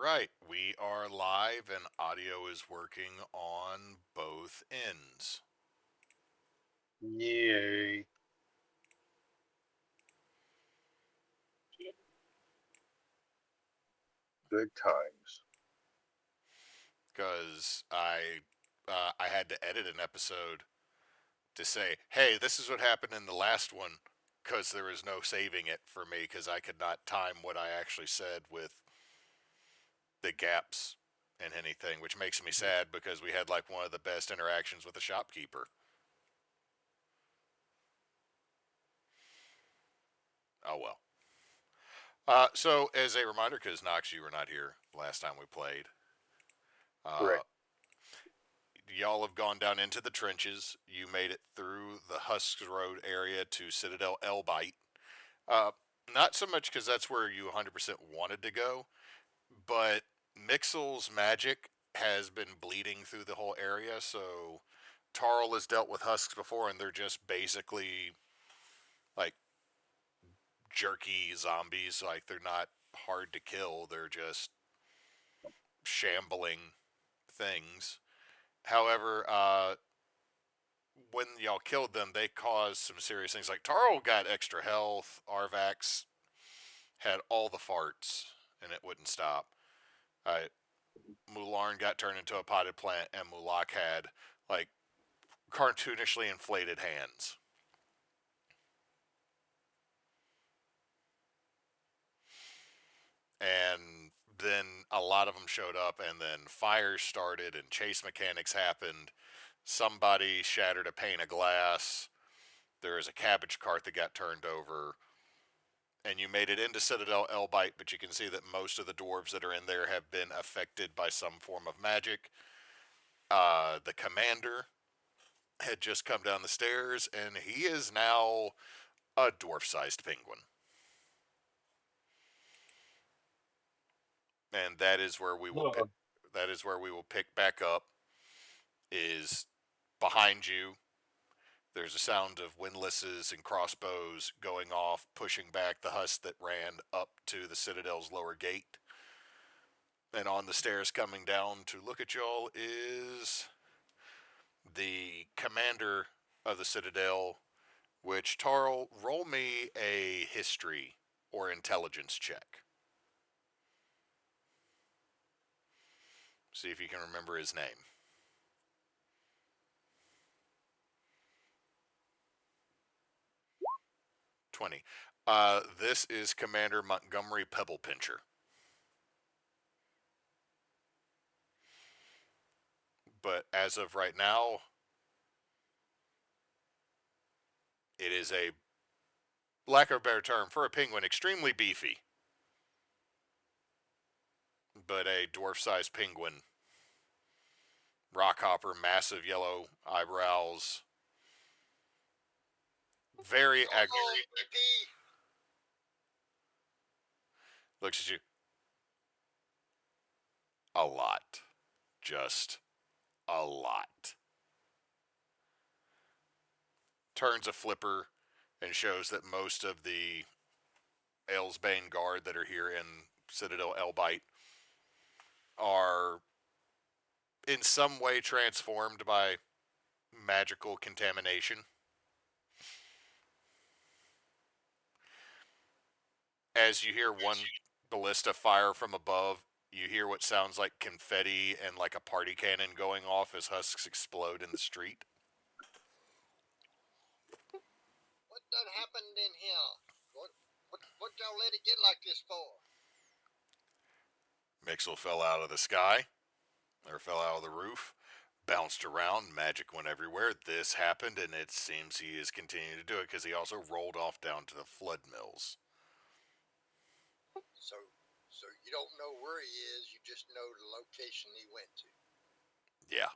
right, we are live and audio is working on both ends. Yay. Good times. Because I had to edit an episode to say, hey, this is what happened in the last one, because there was no saving it for me because I could not time what I actually said with the gaps and anything, which makes me sad because we had like one of the best interactions with the shopkeeper. Oh well. So, as a reminder, because Knox, you were not here last time we played, uh, Correct. y'all have gone down into the trenches. You made it through the Husks Road area to Citadel Elbite. Uh, Not so much because that's where you 100% wanted to go, but Mixel's magic has been bleeding through the whole area, so Tarl has dealt with Husks before, and they're just basically like jerky zombies. Like, they're not hard to kill, they're just shambling things. However, when y'all killed them, they caused some serious things. Like, Tarl got extra health. Arvax had all the farts, and it wouldn't stop. Uh, Mularn got turned into a potted plant, and Mulak had, like, cartoonishly inflated hands. And then a lot of them showed up, and then fires started, and chase mechanics happened. Somebody shattered a pane of glass. There was a cabbage cart that got turned over. And you made it into Citadel Elbite, but you can see that most of the dwarves that are in there have been affected by some form of magic. The commander had just come down the stairs, and he is now a dwarf-sized penguin. And that is where we will pick. Oh, That is where we will pick back up. Is behind you. There's a sound of windlasses and crossbows going off, pushing back the husk that ran up to the Citadel's lower gate. And on the stairs coming down to look at y'all is the commander of the Citadel, which, Tarl, roll me a history or intelligence check. See if you can remember his name. 20. This is Commander Montgomery Pebblepincher. But as of right now, it is a, lack of a better term, for a penguin, extremely beefy. But a dwarf-sized penguin. Rockhopper, massive yellow eyebrows. Very looks at you. A lot. Just a lot. Turns a flipper and shows that most of the Aylesbane guard that are here in Citadel Elbite are in some way transformed by magical contamination. As you hear one ballista fire from above, you hear what sounds like confetti and like a party cannon going off as husks explode in the street. What done happened in here? What y'all let it get like this for? Mixel fell out of the sky, or fell out of the roof, bounced around, magic went everywhere. This happened, and it seems he is continuing to do it because he also rolled off down to the flood mills. So you don't know where he is, you just know the location he went to. Yeah.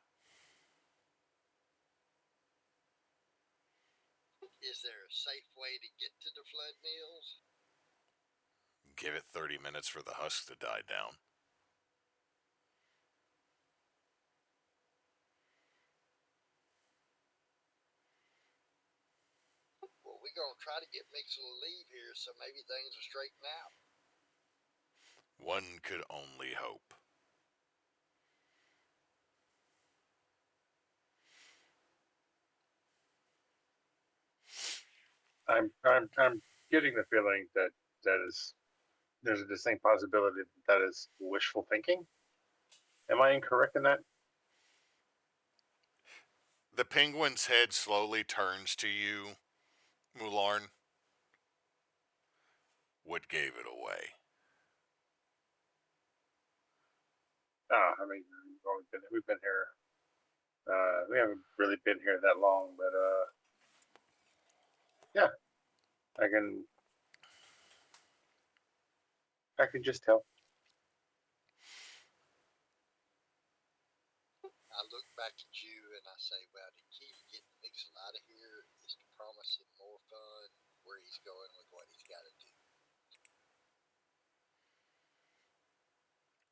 Is there a safe way to get to the flood mills? Give it 30 minutes for the husk to die down. Well, we're gonna try to get Mixel to leave here so maybe things will straighten out. One could only hope. I'm getting the feeling that there's a distinct possibility that is wishful thinking. Am I incorrect in that? The penguin's head slowly turns to you, Mularn. What gave it away? I mean, we've been here. We haven't really been here that long, but yeah, I can just tell. I look back at you and I say, well, the key to getting Mixel out of here is to promise him more fun where he's going with what he's got to do.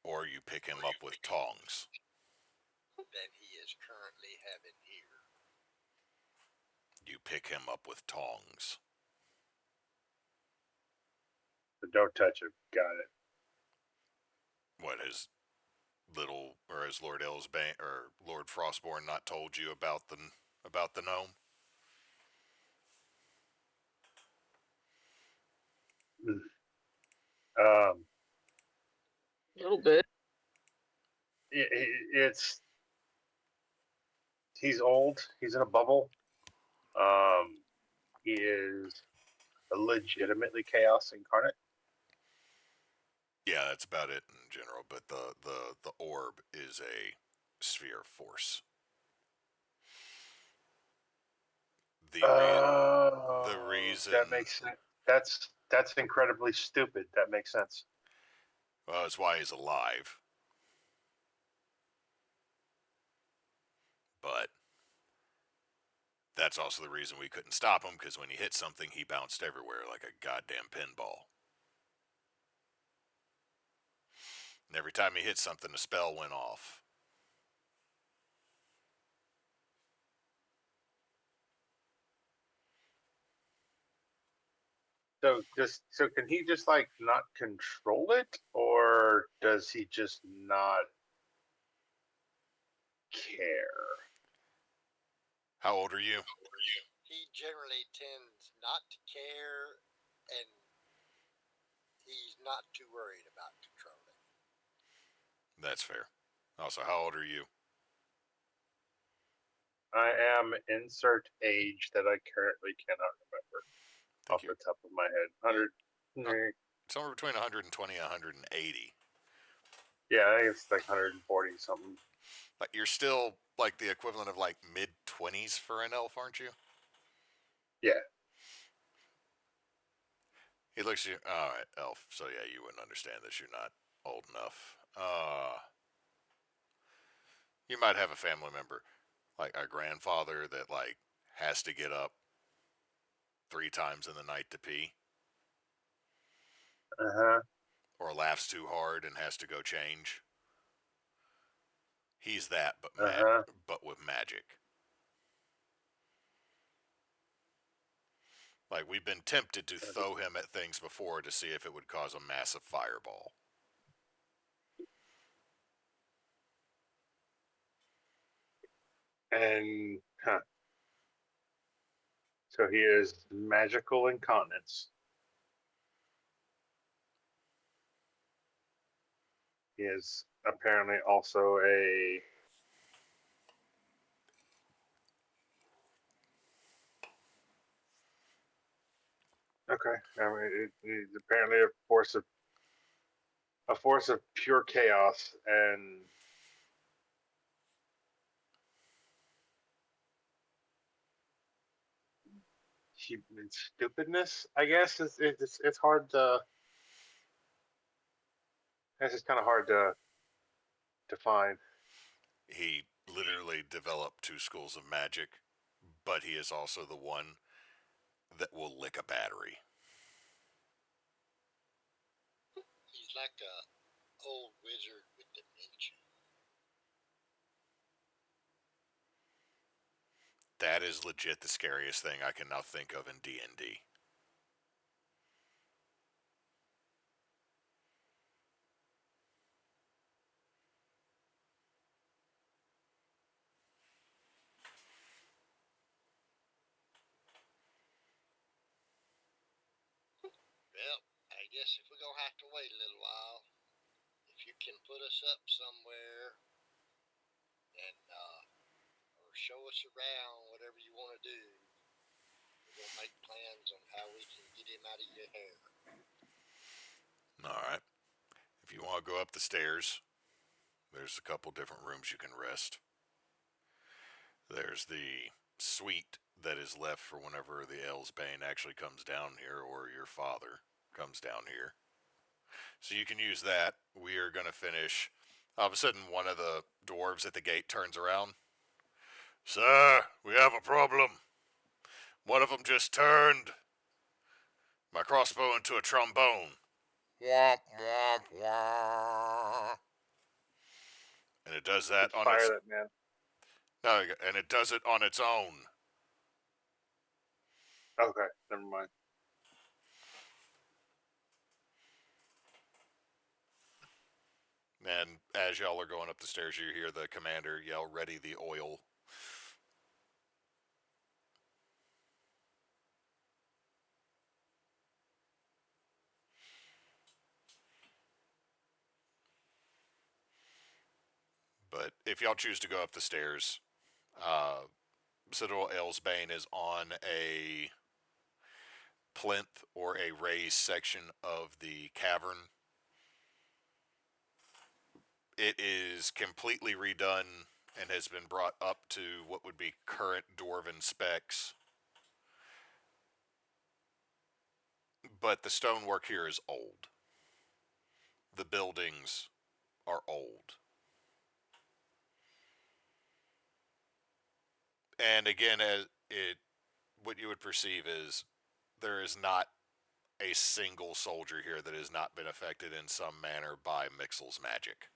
Or you pick him up with tongs. Than he is currently having here. You pick him up with tongs. But don't touch it. Got it. What has Lord Elsbane or Lord Frostborn not told you about the gnome? Um, A little bit. it's he's old. He's in a bubble. He is legitimately chaos incarnate. Yeah, that's about it in general. But the orb is a sphere of force. The reason That makes sense. That's incredibly stupid. That makes sense. well, is why he's alive. But that's also the reason we couldn't stop him, because when he hit something, he bounced everywhere like a goddamn pinball. And every time he hit something, a spell went off. So can he just like not control it, or does he just not care? How old are you? He generally tends not to care, and he's not too worried about controlling. That's fair. Also, how old are you? I am insert age that I currently cannot remember off the top of my head. 100. Somewhere between 120 and 180. Yeah, I think it's like 140 something. Like, you're still like the equivalent of like mid-20s for an elf, aren't you? Yeah. He looks at you. All right, elf. So yeah, you wouldn't understand this. You're not old enough. You might have a family member, like our grandfather, that like has to get up 3 times in the night to pee, Uh-huh. or laughs too hard and has to go change. He's that, Uh-huh. but with magic. Like, we've been tempted to throw him at things before to see if it would cause a massive fireball. And so he is magical incontinence. He is apparently also a okay. I mean, he's apparently a force of pure chaos and stupidness. I guess it's hard to. It's just kind of hard to define. He literally developed 2 schools of magic, but he is also the one that will lick a battery. He's like a old wizard with dementia. That is legit the scariest thing I can now think of in D&D. Well, I guess if we're going to have to wait a little while, if you can put us up somewhere and or show us around, whatever you want to do, we're going to make plans on how we can get him out of your hair. All right. If you want to go up the stairs, there's a couple different rooms you can rest. There's the suite that is left for whenever the Elsbane actually comes down here or your father comes down here. So you can use that. We are going to finish. All of a sudden, one of the dwarves at the gate turns around. Sir, we have a problem. One of them just turned my crossbow into a trombone. Womp, womp, womp. And it does that on Fire its... that man. No, and it does it on its own. Okay, never mind. And as y'all are going up the stairs, you hear the commander yell, "Ready the oil." But if y'all choose to go up the stairs, Citadel Elsbane is on a plinth or a raised section of the cavern. It is completely redone and has been brought up to what would be current dwarven specs. But the stonework here is old. The buildings are old. And again, what you would perceive is there is not a single soldier here that has not been affected in some manner by Mixel's magic.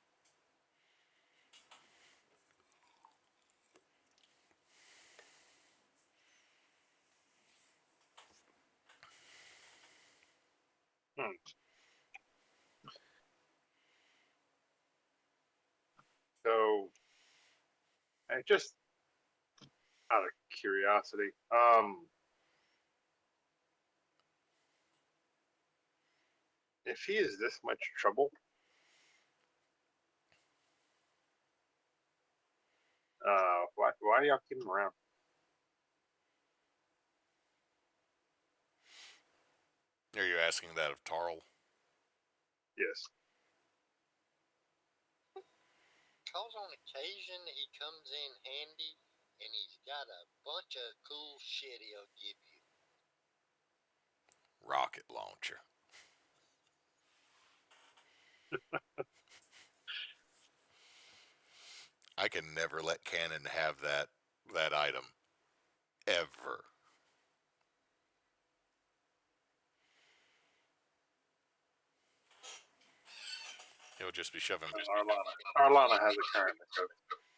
So, I just out of curiosity, if he is this much trouble, why do y'all keep him around? Are you asking that of Tarl? Yes. Because on occasion he comes in handy and he's got a bunch of cool shit he'll give you. Rocket launcher. I can never let Cannon have that item. Ever. He'll just be shoving... Arlana has it currently, so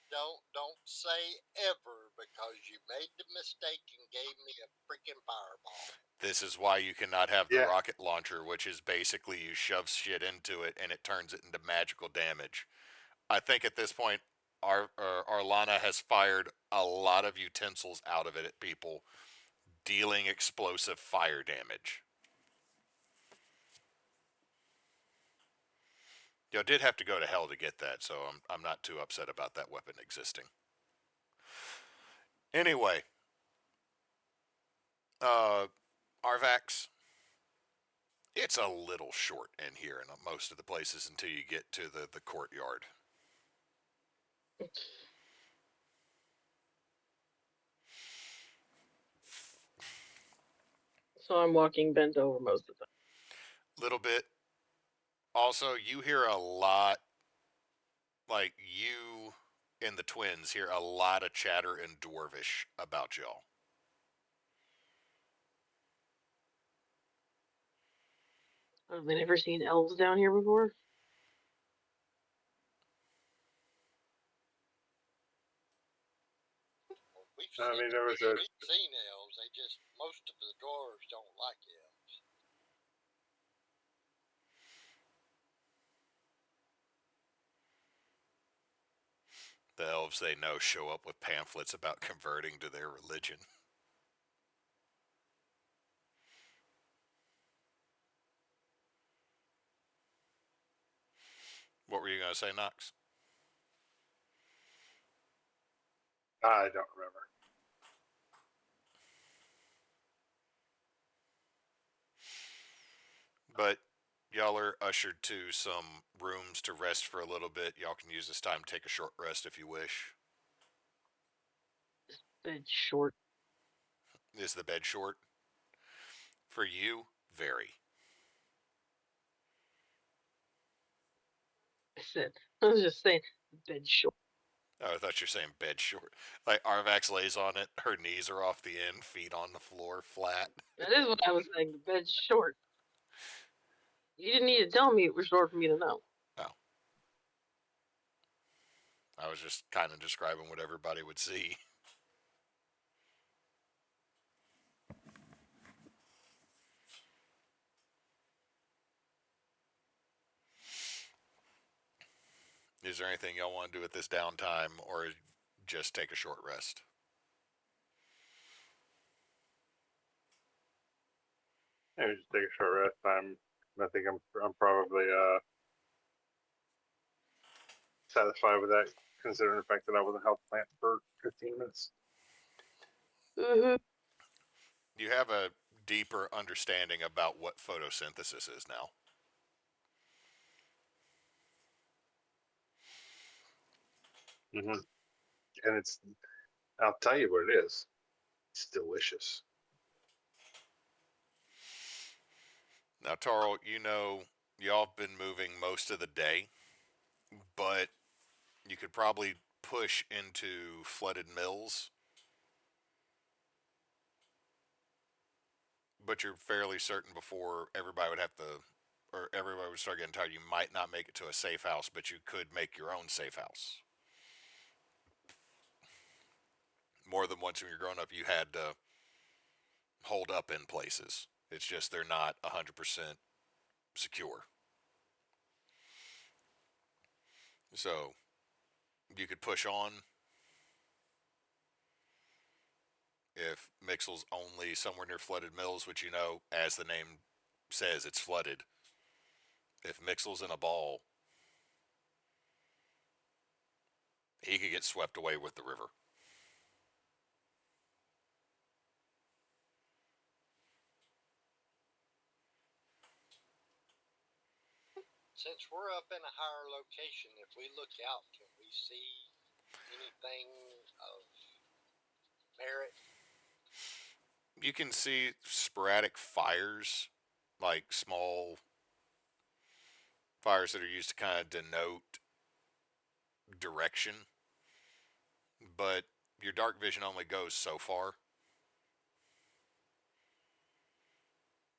Don't say ever, because you made the mistake and gave me a freaking fireball. This is why you cannot have the Yeah. rocket launcher, which is basically you shove shit into it and it turns it into magical damage. I think at this point, Arlana has fired a lot of utensils out of it at people, dealing explosive fire damage. You did have to go to hell to get that, so I'm not too upset about that weapon existing. Anyway, Arvax, it's a little short in here in most of the places until you get to the courtyard. So I'm walking bent over most of the time. Little bit. Also, you hear a lot, like you and the twins hear a lot of chatter in Dwarvish about y'all. Have they never seen elves down here before? Well, we've I seen, mean, there was we've seen elves. They just, most of the dwarves don't like elves. The elves they know show up with pamphlets about converting to their religion. What were you going to say, Knox? I don't remember. But y'all are ushered to some rooms to rest for a little bit. Y'all can use this time to take a short rest if you wish. Bed short. Is the bed short? For you, very. I was just saying, bed short. Oh, I thought you were saying bed short. Like Arvax lays on it, her knees are off the end, feet on the floor, flat. That is what I was saying. The bed's short. You didn't need to tell me it was short for me to know. Oh. I was just kind of describing what everybody would see. Is there anything y'all want to do at this downtime, or just take a short rest? Maybe just take a short rest. I think I'm probably satisfied with that, considering the fact that I was a health plant for 15 minutes. Mm-hmm. You have a deeper understanding about what photosynthesis is now. Mm-hmm. And I'll tell you what it is. It's delicious. Now, Tarl, you know y'all have been moving most of the day, but you could probably push into flooded mills. But you're fairly certain before everybody would have to, or everybody would start getting tired, you might not make it to a safe house, but you could make your own safe house. More than once when you're growing up, you had to hold up in places. It's just they're not 100% secure. So you could push on. If Mixel's only somewhere near flooded mills, which you know, as the name says, it's flooded. If Mixel's in a ball, he could get swept away with the river. Since we're up in a higher location, if we look out, can we see anything of merit? You can see sporadic fires, like small fires that are used to kind of denote direction, but your dark vision only goes so far.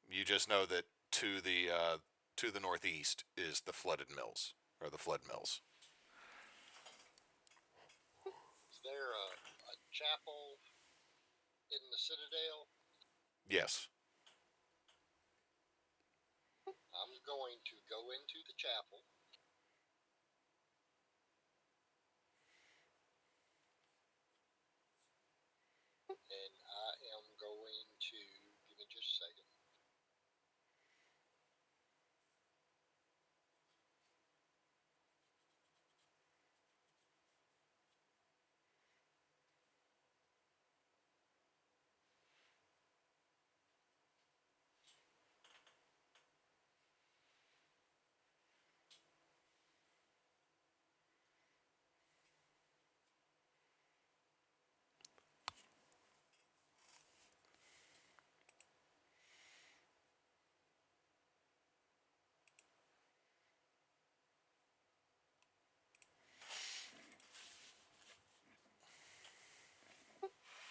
You just know that to the northeast is the flooded mills or the flood mills. Is there a chapel in the Citadel? Yes. I'm going to go into the chapel. And I am going to, give me just a second.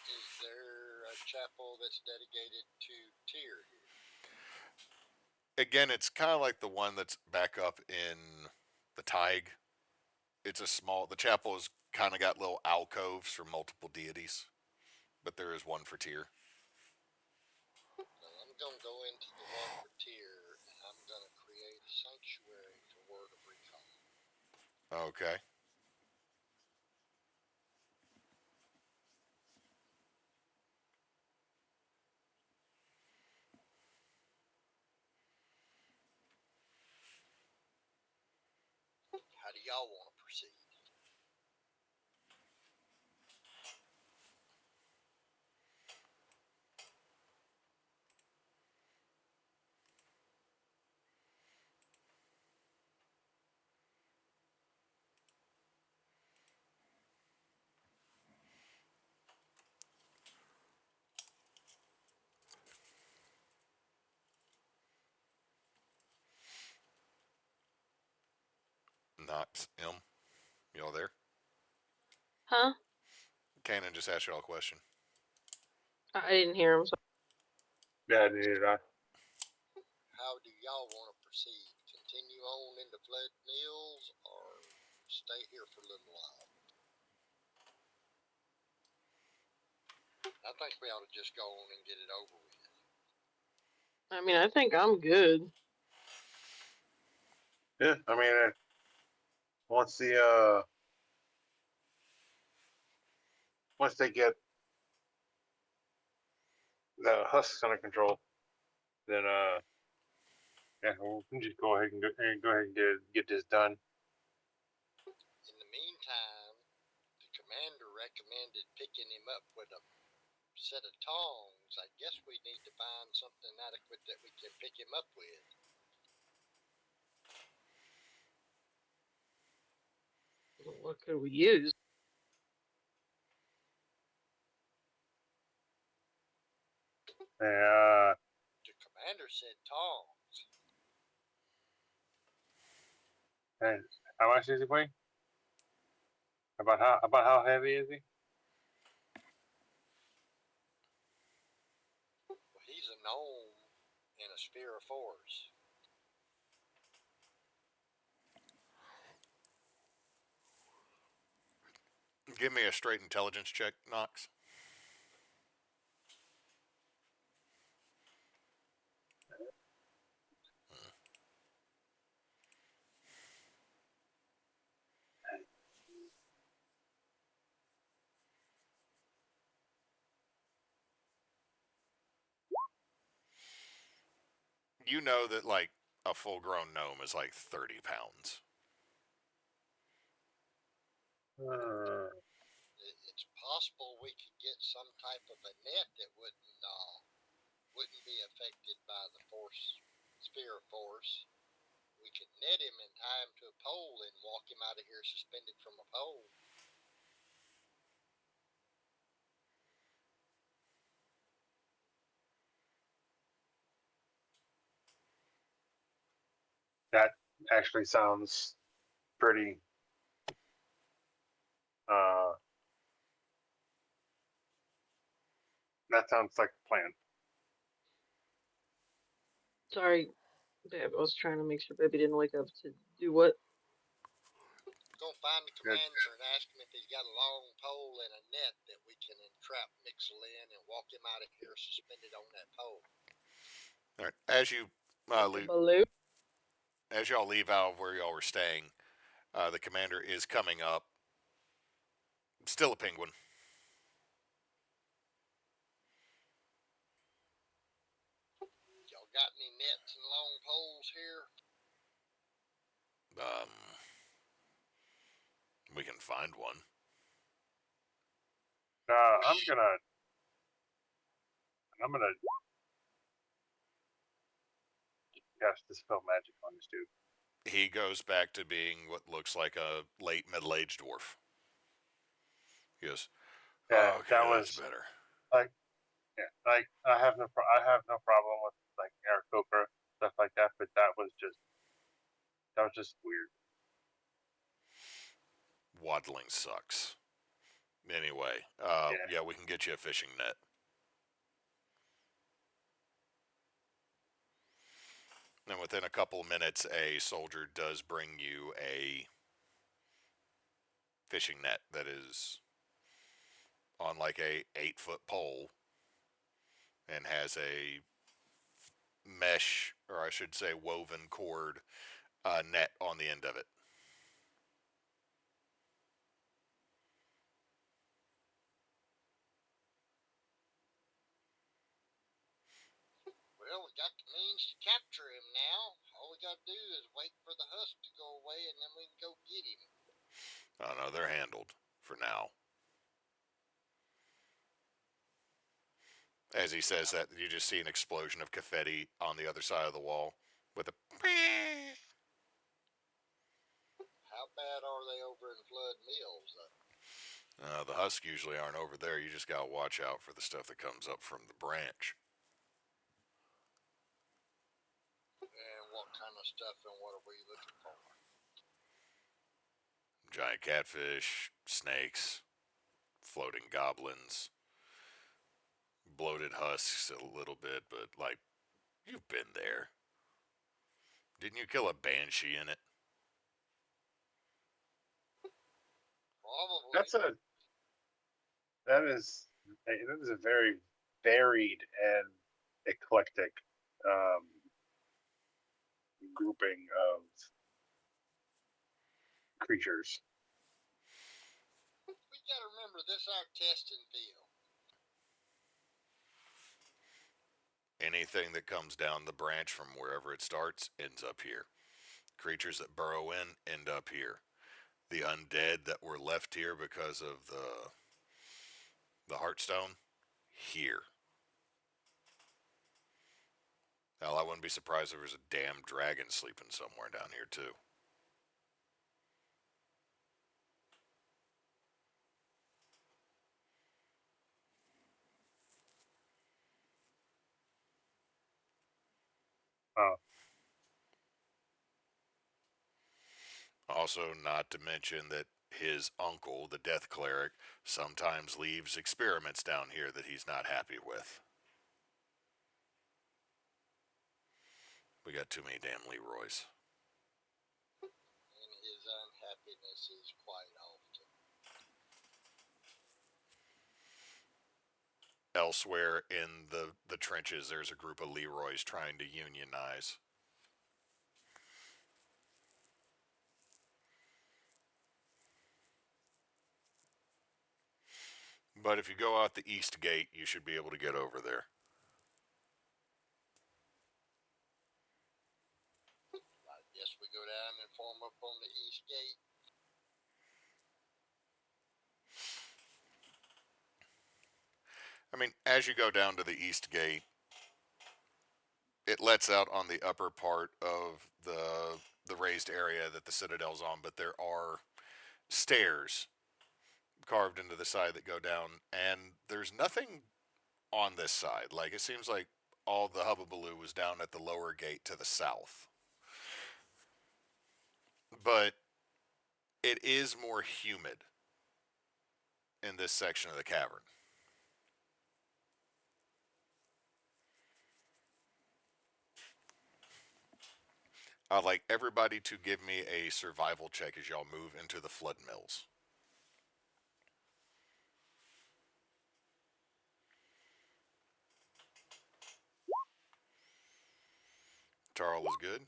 Is there a chapel that's dedicated to Tyr here? Again, it's kind of like the one that's back up in the Tig. It's a small. The chapel has kind of got little alcoves for multiple deities, but there is one for Tyr. Well, I'm going to go into the one for Tyr, and I'm going to create a sanctuary for Word of Recall. Okay. do y'all want to proceed? Knox, y'all there? Huh? Kanan just asked y'all a question. I didn't hear him. So Yeah, neither did I. How do y'all want to proceed? Continue on into Flood Mills or stay here for a little while? I think we ought to just go on and get it over with. I mean, I think I'm good. Yeah, I mean, once once they get the husks under control, then yeah, we can just go ahead and get this done. In the meantime, the commander recommended picking him up with a set of tongs. I guess we need to find something adequate that we can pick him up with. What could we use? Yeah, The commander said tongs. and how much is he weighing? About how heavy is he? Well, he's a gnome in a sphere of force. Give me a straight intelligence check, Knox. You know that, like, a full-grown gnome is like 30 pounds. It's possible we could get some type of a net that wouldn't be affected by the force sphere of force. We could net him and tie him to a pole and walk him out of here suspended from a pole. That actually sounds pretty. That sounds like a plan. Sorry, Babe, I was trying to make sure Baby didn't wake up to do what? Go find the commander and ask him if he's got a long pole and a net that we can entrap Mixel in and walk him out of here suspended on that pole. All right. As you Like a balloon? as y'all leave out of where y'all were staying, the commander is coming up. Still a penguin. Y'all got any nets and long poles here? We can find one. I'm gonna cast Dispel Magic on this dude. He goes back to being what looks like a late middle-aged dwarf. He goes, Yeah, oh, okay, that that's was better. like, yeah, like I have no problem with like Aarakocra stuff like that, but that was just weird. Waddling sucks. Anyway, yeah, we can get you a fishing net. And within a couple of minutes, a soldier does bring you a fishing net that is on like a 8-foot pole and has a mesh, or I should say woven cord net on the end of it. Well, we got the means to capture him now. All we gotta gotta do is wait for the husk to go away, and then we can go get him. Oh no, they're handled for now. As he says that, you just see an explosion of confetti on the other side of the wall with a. How bad are they over in Flood Mills? The husks usually aren't over there. You just gotta watch out for the stuff that comes up from the branch. And what kind of stuff and what are we looking for? Giant catfish, snakes, floating goblins, bloated husks a little bit, but like, you've been there. Didn't you kill a banshee in it? Probably. That is a very varied and eclectic grouping of creatures. We gotta remember this our testing field. Anything that comes down the branch from wherever it starts ends up here. Creatures that burrow in end up here. The undead that were left here because of the Heartstone, here. Hell, I wouldn't be surprised if there was a damn dragon sleeping somewhere down here too. Also, not to mention that his uncle, the Death Cleric, sometimes leaves experiments down here that he's not happy with. We got too many damn Leroys. And his unhappiness is quite often. Elsewhere in the trenches, there's a group of Leroys trying to unionize. But if you go out the east gate, you should be able to get over there. I guess we go down and form up on the east gate. I mean, as you go down to the east gate, it lets out on the upper part of the raised area that the Citadel's on, but there are stairs carved into the side that go down, and there's nothing on this side. Like, it seems like all the hubbubaloo was down at the lower gate to the south. But it is more humid in this section of the cavern. I'd like everybody to give me a survival check as y'all move into the flood mills. Tarl is good.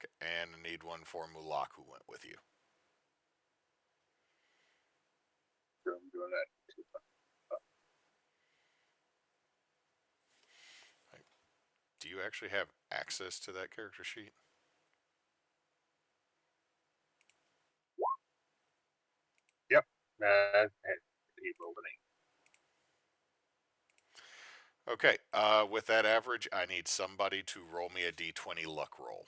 Okay, and I need one for Mulak, who went with you. I'm doing that too. Do you actually have access to that character sheet? Yep. He rolled an 8. Okay, with that average, I need somebody to roll me a d20 luck roll.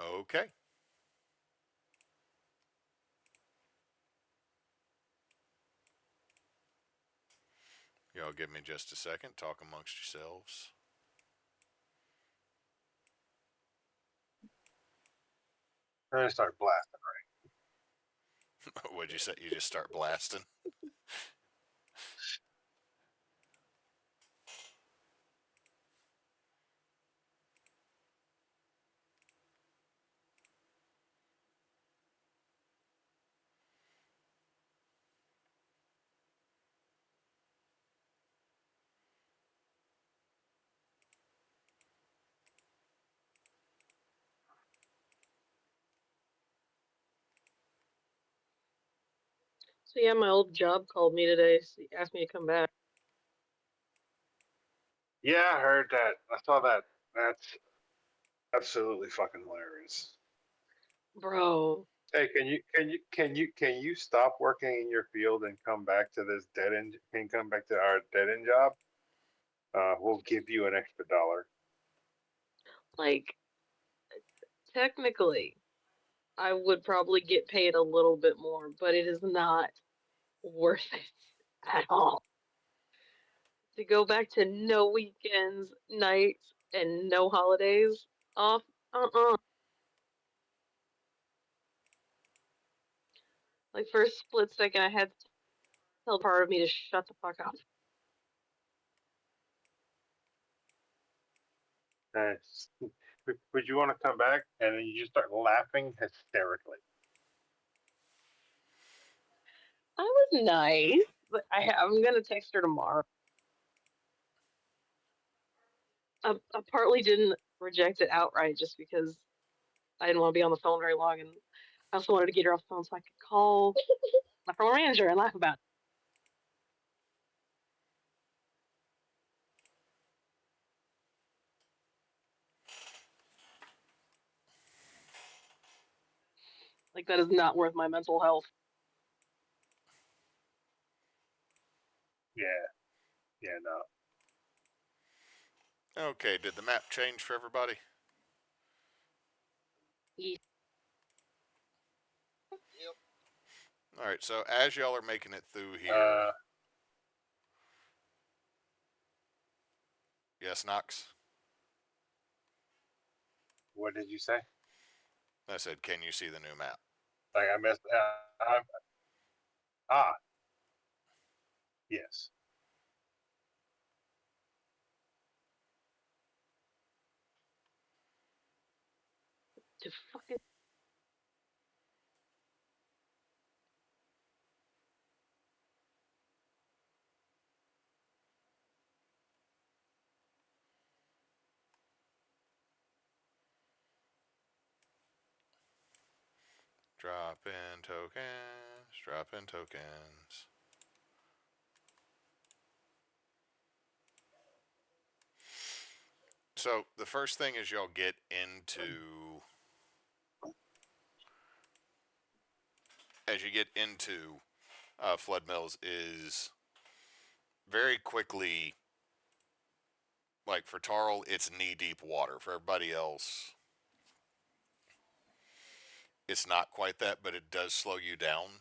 Okay. Y'all give me just a second. Talk amongst yourselves. I'm gonna start blasting. What'd you say? You just start blasting? So yeah, my old job called me today. Asked me to come back. Yeah, I heard that. I saw that. That's absolutely fucking hilarious. Bro. Hey, can you stop working in your field and come back to this dead end? Can you come back to our dead end job? We'll give you an extra $1. Like, technically, I would probably get paid a little bit more, but it is not worth it at all. To go back to no weekends, nights, and no holidays off, Like, for a split second, I had to tell part of me to shut the fuck up. Would you want to come back? And then you just start laughing hysterically. I was nice, but I'm gonna text her tomorrow. I partly didn't reject it outright just because I didn't want to be on the phone very long, and I also wanted to get her off the phone so I could call my former manager and laugh about it. Like, that is not worth my mental health. Yeah, no. Okay, did the map change for everybody? Yep. All right, so as y'all are making it through here, yes, Knox? What did you say? I said, can you see the new map? Like I missed. Yes. To fucking Drop in tokens, drop in tokens. So the first thing is y'all get into, as you get into Flood Mills, is very quickly, like for Tarl, it's knee-deep water. For everybody else, it's not quite that, but it does slow you down.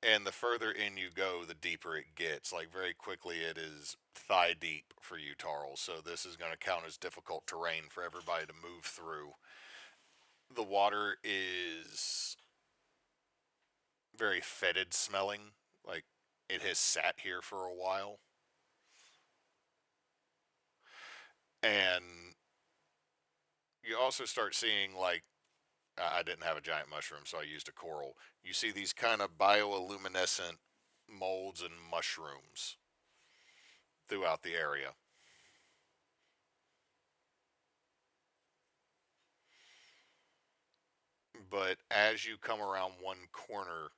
And the further in you go, the deeper it gets. Like, very quickly, it is thigh deep for you, Tarl. So this is going to count as difficult terrain for everybody to move through. The water is very fetid smelling. Like, it has sat here for a while. And you also start seeing, like, I didn't have a giant mushroom, so I used a coral. You see these kind of bioluminescent molds and mushrooms throughout the area. But as you come around one corner,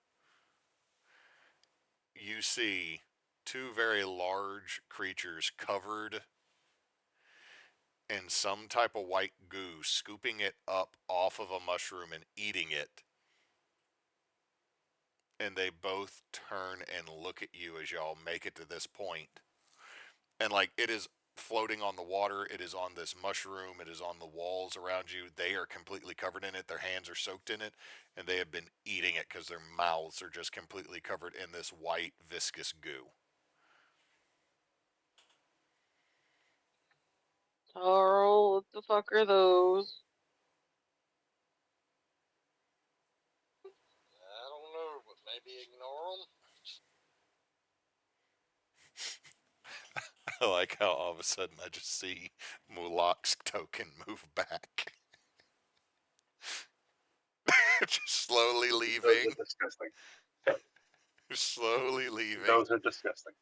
you see two very large creatures covered in some type of white goo, scooping it up off of a mushroom and eating it. And they both turn and look at you as y'all make it to this point. And like, it is floating on the water, it is on this mushroom, it is on the walls around you. They are completely covered in it, their hands are soaked in it, and they have been eating it because their mouths are just completely covered in this white viscous goo. Tarl, what the fuck are those? I don't know, but maybe ignore them. I like how all of a sudden I just see Mulak's token move back. Just slowly Those leaving. are disgusting. Slowly leaving. Those are disgusting.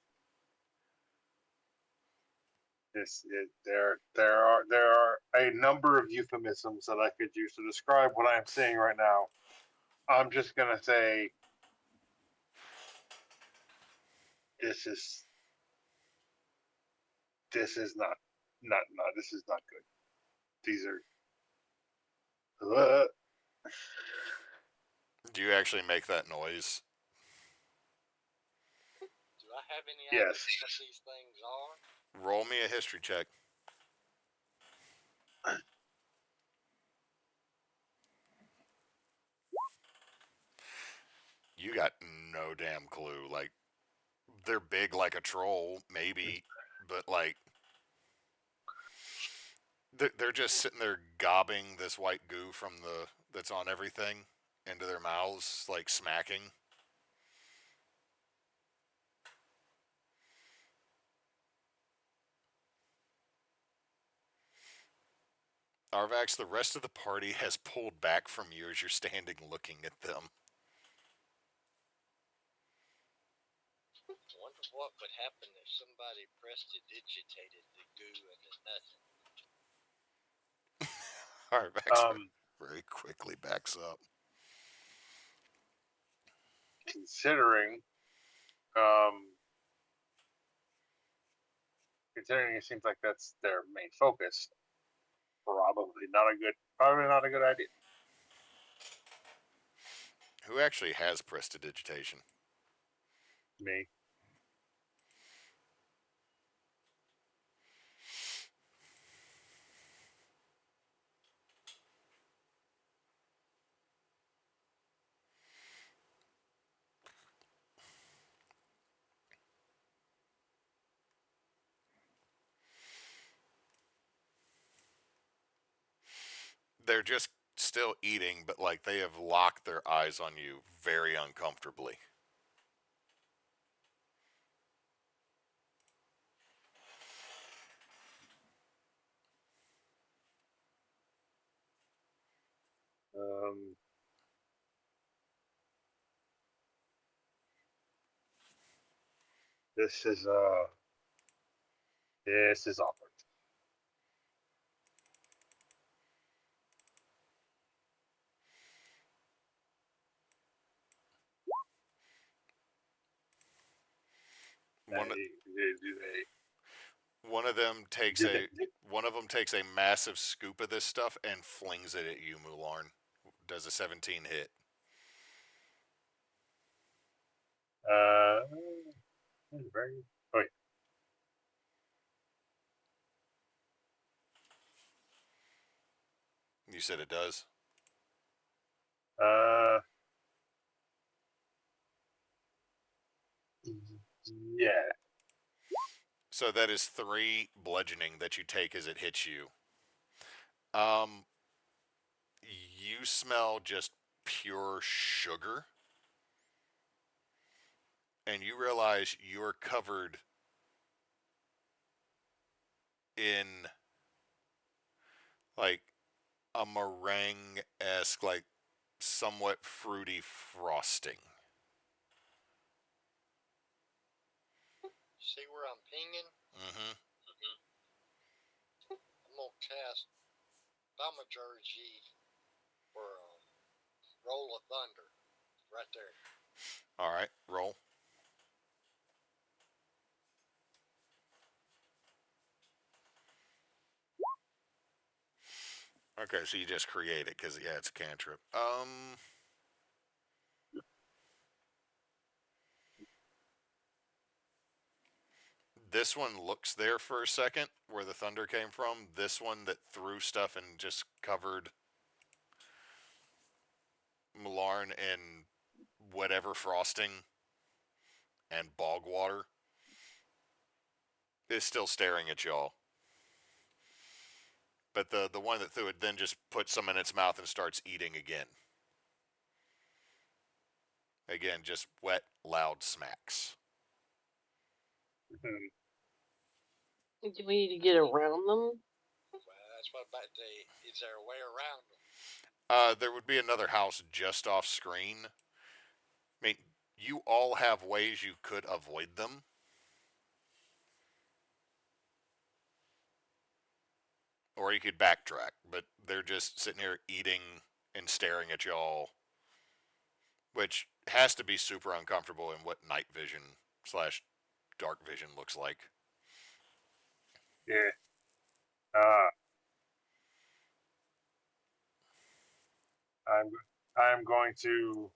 There are a number of euphemisms that I could use to describe what I am seeing right now. I'm just gonna say this is not this is not good. These are Do you actually make that noise? Do I have any Yes. idea what these things are? Roll me a history check. You got no damn clue. Like, they're big like a troll, maybe, but like, they're just sitting there gobbing this white goo from that's on everything into their mouths, like smacking. Arvax, the rest of the party has pulled back from you as you're standing looking at them. I wonder what would happen if somebody prestidigitated the goo into nothing. Arvax very quickly backs up. Considering it seems like that's their main focus, probably not a good idea. Who actually has prestidigitation? Me. They're just still eating, but like they have locked their eyes on you very uncomfortably. This is awkward. One Do they? one of them takes Do a they one of them takes a massive scoop of this stuff and flings it at you, Mularn. Does a 17 hit? very. Wait. You said it does? Yeah. So that is 3 bludgeoning that you take as it hits you. You smell just pure sugar. And you realize you're covered in like a meringue-esque, like somewhat fruity frosting. See where I'm pinging? Mm-hmm. I'm gonna cast Thaumaturgy for a roll of thunder. Right there. All right, roll. Okay, so you just create it because yeah, it's a cantrip. This one looks there for a second, where the thunder came from. This one that threw stuff and just covered Malarn in whatever frosting and bog water is still staring at y'all. But the one that threw it then just puts some in its mouth and starts eating again. Again, just wet, loud smacks. Do we need to get around them? Well, that's what about is there a way around them? There would be another house just off screen. I mean, you all have ways you could avoid them. Or you could backtrack, but they're just sitting here eating and staring at y'all which has to be super uncomfortable in what night vision / dark vision looks like. Yeah. I'm going to.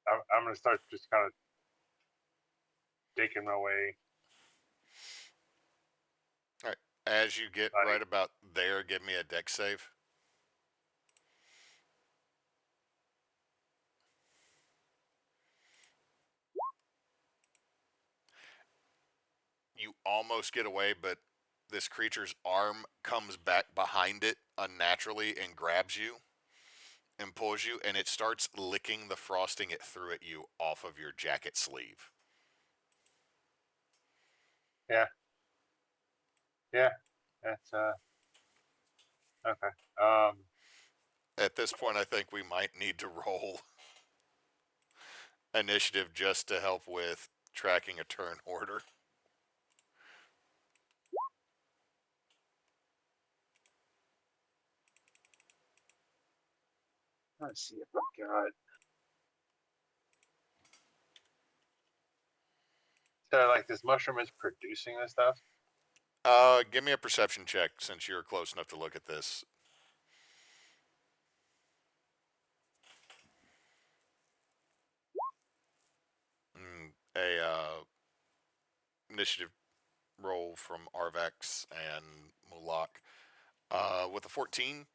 I'm going to start just kind of digging my way. All right. As you get right about there, give me a dex save. You almost get away, but this creature's arm comes back behind it unnaturally and grabs you and pulls you, and it starts licking the frosting it threw at you off of your jacket sleeve. Yeah. That's okay. At this point, I think we might need to roll initiative just to help with tracking a turn order. Let's see if I got. So, like, this mushroom is producing this stuff. Give me a perception check since you're close enough to look at this. A initiative roll from Arvax and Mulak. With a 14,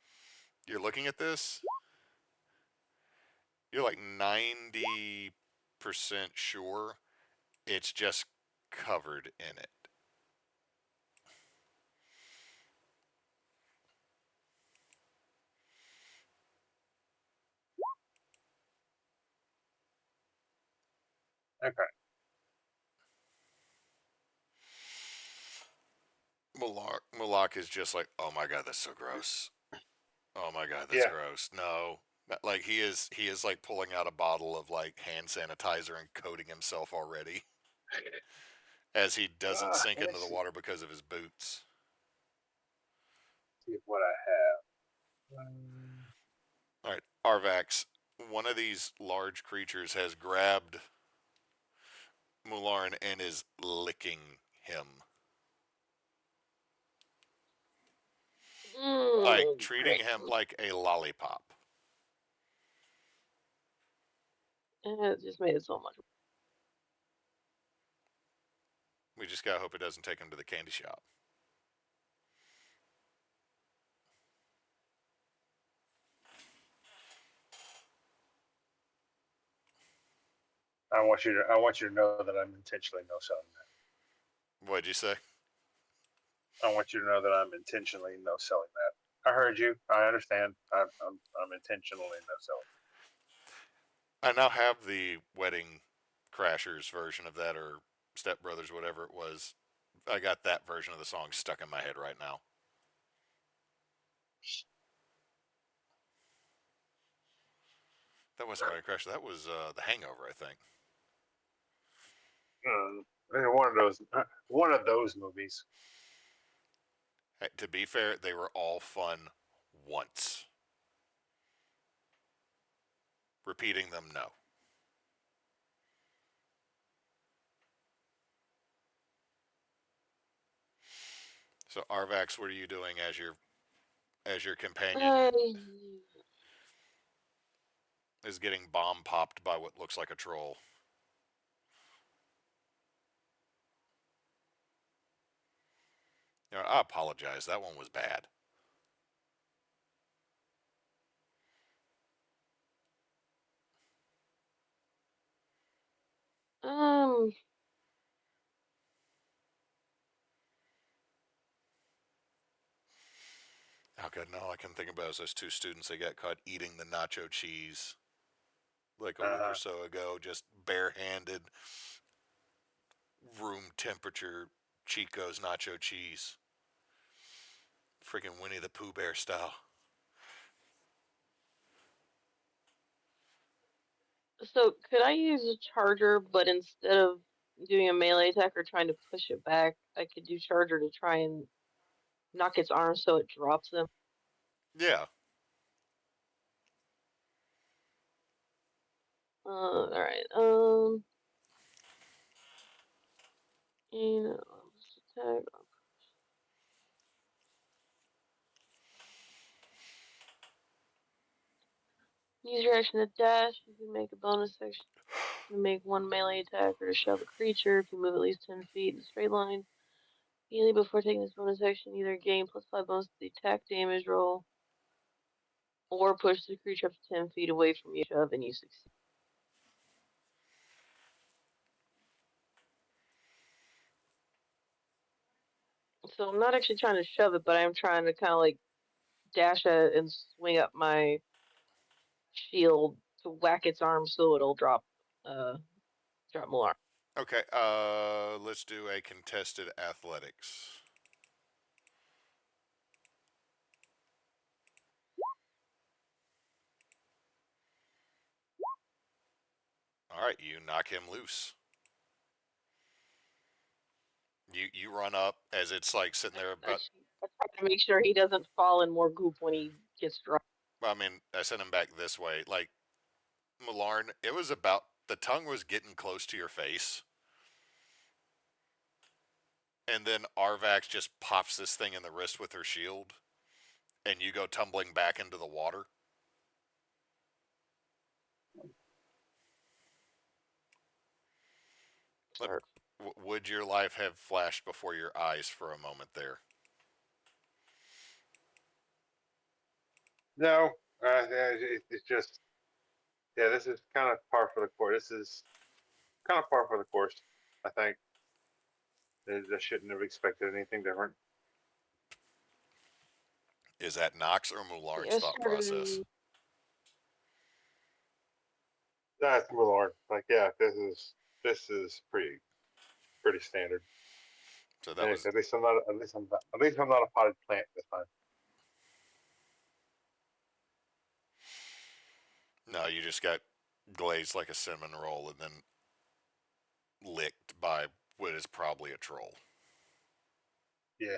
you're looking at this. You're like 90% sure it's just covered in it. Okay. Mulak is just like, oh my god, that's so gross. Oh my god, that's gross. No, like he is like pulling out a bottle of like hand sanitizer and coating himself already, as he doesn't sink into the water because of his boots. See what I have. All right, Arvax. One of these large creatures has grabbed Mularn and is licking him. Like treating him like a lollipop. It just made it so much. We just gotta hope it doesn't take him to the candy shop. I want you to know that I'm intentionally no selling that. What'd you say? I want you to know that I'm intentionally no selling that. I heard you. I understand. I'm intentionally no selling. I now have the Wedding Crashers version of that, or Step Brothers, whatever it was. I got that version of the song stuck in my head right now. That wasn't Wedding Crashers. That was The Hangover, I think. One of those movies. Hey, to be fair, they were all fun once. Repeating them, no. So Arvax, what are you doing as your companion is getting bomb popped by what looks like a troll? You know, I apologize. That one was bad. Oh god, no! All I can think about is those two students that got caught eating the nacho cheese like a week or so ago, just barehanded, room temperature Chico's nacho cheese. Freaking Winnie the Pooh Bear style. So could I use a charger, but instead of doing a melee attack or trying to push it back, I could do charger to try and knock its arm so it drops them? Yeah. All right. Attack. Use your action to dash. You can make a bonus action to make one melee attack or to shove a creature. If you move at least 10 feet in a straight line, immediately before taking this bonus action, either gain +5 bonus to the attack damage roll, or push the creature up to 10 feet away from you, shove, and you succeed. So I'm not actually trying to shove it, but I'm trying to kind of like dash it and swing up my shield to whack its arm so it'll drop more. Okay, let's do a contested athletics. All right, you knock him loose. You run up as it's like sitting there about. I try to make sure he doesn't fall in more goop when he gets dropped. I mean, I sent him back this way. Like, Millarn, it was about, the tongue was getting close to your face. And then Arvax just pops this thing in the wrist with her shield. And you go tumbling back into the water. Would your life have flashed before your eyes for a moment there? No, it's just, yeah, this is kind of par for the course. This is kind of par for the course, I think. I shouldn't have expected anything different. Is that Nox or Mularn's thought process? That's Millarn. Like, yeah, this is pretty standard. So that was, at least I'm not a potted plant this time. no, you just got glazed like a cinnamon roll and then licked by what is probably a troll. Yeah.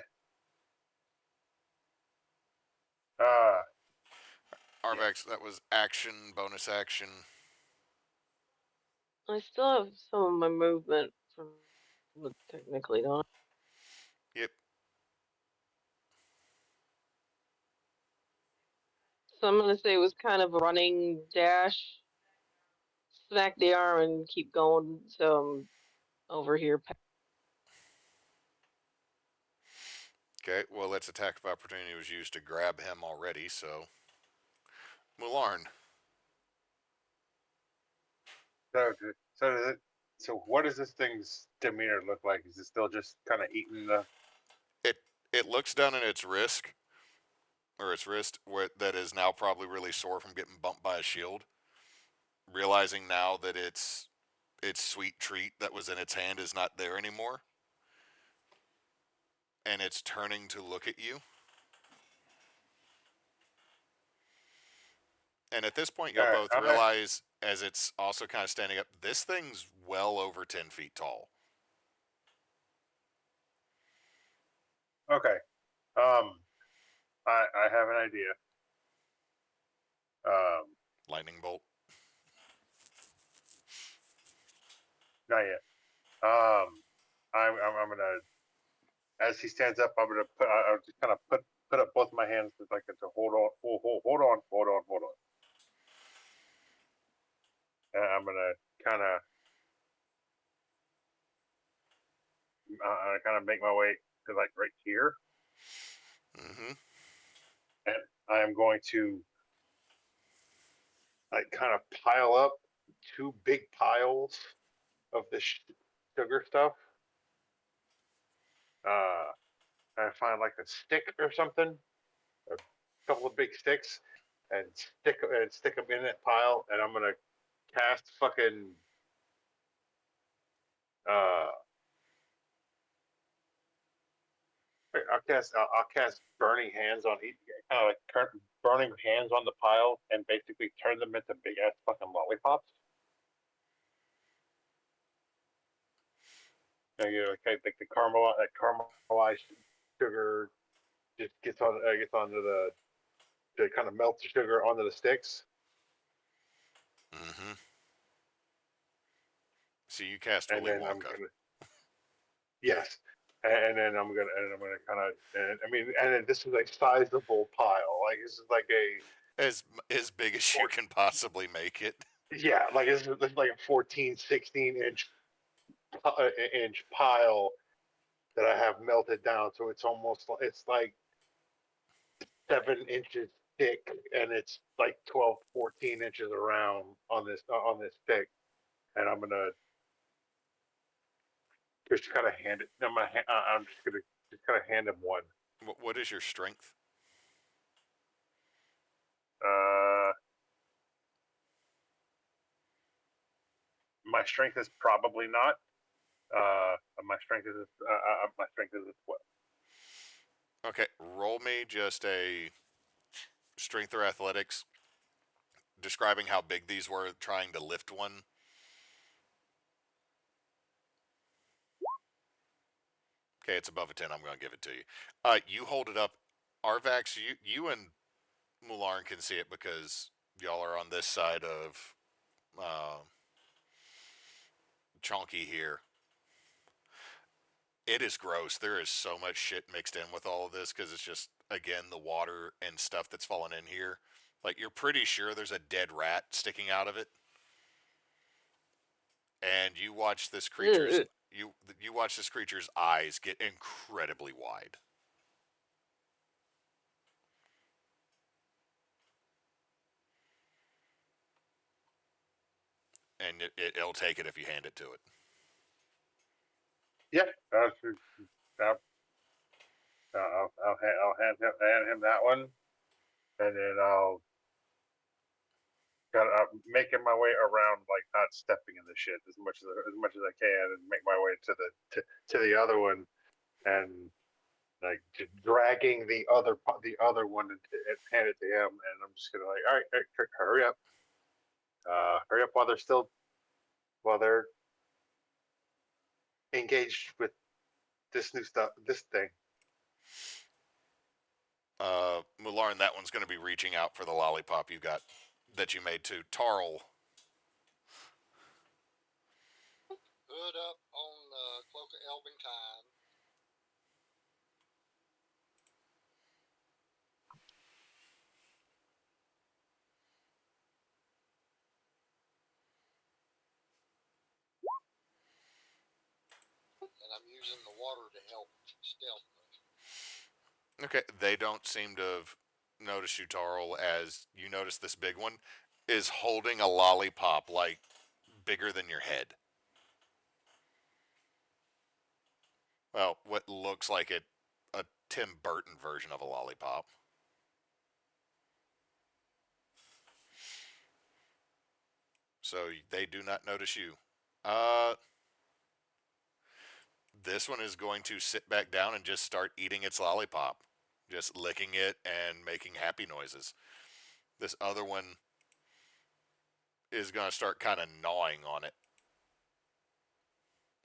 Arvax, that was action, bonus action. I still have some of my movement from technically, don't I? Yep. So I'm gonna say it was kind of a running dash, smack the arm, and keep going. So I'm over here. Okay, well, its attack of opportunity was used to grab him already, so. Millarn. So what does this thing's demeanor look like? Is it still just kind of eating the? It looks down at its wrist, where that is now probably really sore from getting bumped by a shield. Realizing now that its sweet treat that was in its hand is not there anymore. And it's turning to look at you. And at this point, you'll both realize, as it's also kind of standing up, this thing's well over 10 feet tall. Okay. I have an idea. Lightning bolt. Not yet. I'm gonna, as he stands up, I'm gonna put. I'll just kind of put up both my hands to hold on, hold on. And I'm gonna kind of make my way to like right here. Mm-hmm. And I am going to like kind of pile up 2 big piles of the sugar stuff. I find like a stick or something, a couple of big sticks, and stick them in that pile. And I'm gonna cast fucking I'll cast burning hands on each, kind of like burning hands on the pile, and basically turn them into big ass fucking lollipops. You know, like the caramelized sugar just gets onto the to kind of melt the sugar onto the sticks. Mm-hmm. So you cast and Willy then I'm Wonka. gonna yes, and then I'm gonna kind of and then this is a sizable pile. Like this is like a As big as you can possibly make it. yeah, like this is like a 14, 16 inch pile that I have melted down. So it's almost it's like 7 inches thick, and it's like 12, 14 inches around on this thick. And I'm gonna just kind of hand it. I'm just gonna kind of hand him one. What is your strength? My strength is probably not. My strength is my strength is a 12. Okay, roll me just a strength or athletics, describing how big these were, trying to lift one. Okay, it's above a 10. I'm going to give it to you. You hold it up. Arvax, you and Mularn can see it because y'all are on this side of Chonky here. It is gross. There is so much shit mixed in with all of this because it's just, again, the water and stuff that's fallen in here. Like, you're pretty sure there's a dead rat sticking out of it. And you watch this creature's Ugh. you watch this creature's eyes get incredibly wide. And it'll take it if you hand it to it. Yeah, I'll hand him that one, and then I'll kind of making my way around, like not stepping in the shit as much as I can, and make my way to the other one, and like just dragging the other one and hand it to him, and I'm just gonna like, all right, hurry up, while they're engaged with this new stuff, this thing. Mularn, that one's going to be reaching out for the lollipop you got that you made to Tarl. Hood up on the Cloak of Elven Time. And I'm using the water to help stealth me. Okay, they don't seem to have noticed you, Tarl, as you notice this big one is holding a lollipop like bigger than your head. Well, what looks like a Tim Burton version of a lollipop. So they do not notice you. This one is going to sit back down and just start eating its lollipop. Just licking it and making happy noises. This other one is going to start kind of gnawing on it.